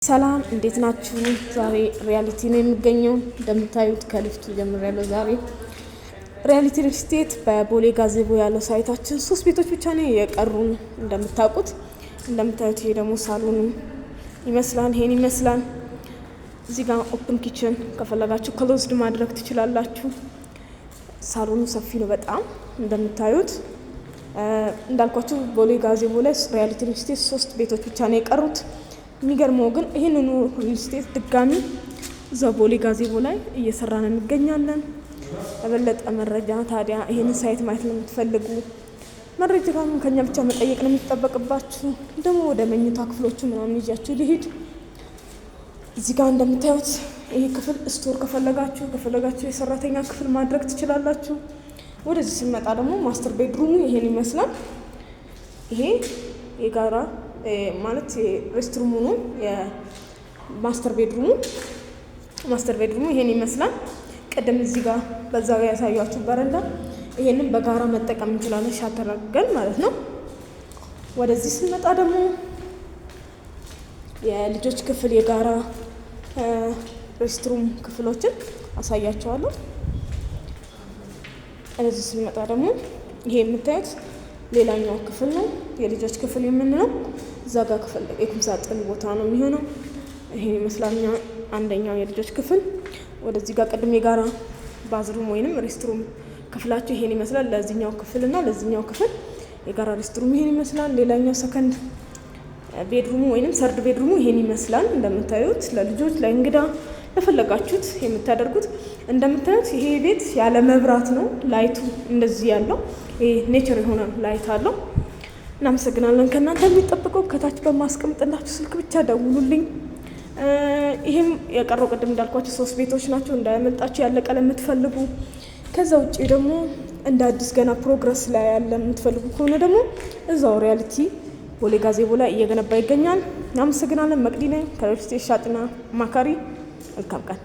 ሰላም እንዴት ናችሁ? ዛሬ ሪያሊቲ ነው የሚገኘው። እንደምታዩት ከሊፍቱ ጀምሬያለሁ። ዛሬ ሪያሊቲ ሪል ስቴት በቦሌ ጋዜቦ ያለው ሳይታችን 3 ቤቶች ብቻ ነው የቀሩን። እንደምታዩት ይሄ ደግሞ ሳሎኑ ይመስላል። ይሄን ይመስላል። እዚህ ጋር ኦፕን ኪችን ከፈለጋችሁ ክሎዝድ ማድረግ ትችላላችሁ። ሳሎኑ ሰፊ ነው በጣም እንደምታዩት። እንዳልኳችሁ ቦሌ ጋዜቦ ላይ ሪያሊቲ ሪል ስቴት 3 ቤቶች ብቻ ነው የቀሩት። የሚገርመው ግን ይሄንን ሪል ስቴት ድጋሚ እዛው ቦሌ ጋዜቦ ላይ እየሰራን እንገኛለን። ለበለጠ መረጃ ታዲያ ይሄንን ሳይት ማየት ለምትፈልጉ መረጃ ከኛ ብቻ መጠየቅ ነው የሚጠበቅባችሁ። ደግሞ ወደ መኝታ ክፍሎቹ ምናምን ይዣችሁ ሊሄድ እዚህ ጋር እንደምታዩት ይሄ ክፍል ስቶር ከፈለጋችሁ የሰራተኛ ክፍል ማድረግ ትችላላችሁ። ወደዚህ ስንመጣ ደግሞ ማስተር ቤድሩሙ ይሄን ይመስላል። ይሄ የጋራ ማለት ሬስትሩሙ ነው። የማስተር ቤድሩሙ ይሄን ይመስላል። ቀደም እዚህ ጋር በዛው ያሳያችሁ በረንዳ ይሄንን በጋራ መጠቀም እንችላለን፣ ሻተር አድርገን ማለት ነው። ወደዚህ ስንመጣ ደግሞ የልጆች ክፍል የጋራ ሬስትሩም ክፍሎችን አሳያቸዋለሁ። ወደዚህ ስንመጣ ደግሞ ይሄ የምታዩት ሌላኛው ክፍል ነው፣ የልጆች ክፍል የምንለው። እዛ ጋር ክፍል የቁም ሳጥን ቦታ ነው የሚሆነው። ይሄን ይመስላል አንደኛው የልጆች ክፍል። ወደዚህ ጋር ቅድም የጋራ ባዝሩም ወይንም ሬስትሩም ክፍላቸው ይሄን ይመስላል። ለዚህኛው ክፍል እና ለዚህኛው ክፍል የጋራ ሬስትሩም ይሄን ይመስላል። ሌላኛው ሰከንድ ቤድሩሙ ወይንም ሰርድ ቤድሩሙ ይሄን ይመስላል። እንደምታዩት ለልጆች ለእንግዳ ለፈለጋችሁት የምታደርጉት። እንደምታዩት ይሄ ቤት ያለ መብራት ነው። ላይቱ እንደዚህ ያለው ይሄ ኔቸር የሆነ ላይት አለው። እናመሰግናለን። ከእናንተ የሚጠብቀው ከታች በማስቀምጥላችሁ ስልክ ብቻ ደውሉልኝ። ይሄም የቀረው ቅድም እንዳልኳችሁ 3 ቤቶች ናቸው፣ እንዳያመልጣችሁ። ያለቀ ለምትፈልጉ ከዛ ውጭ ደግሞ እንደ አዲስ ገና ፕሮግረስ ላይ ያለ የምትፈልጉ ከሆነ ደግሞ እዛው ሪያሊቲ ቦሌ ጋዜቦ ላይ እየገነባ ይገኛል። እናመሰግናለን። መቅዲ ነኝ ከሪል ስቴት ሻጭና አማካሪ። መልካም ቀን።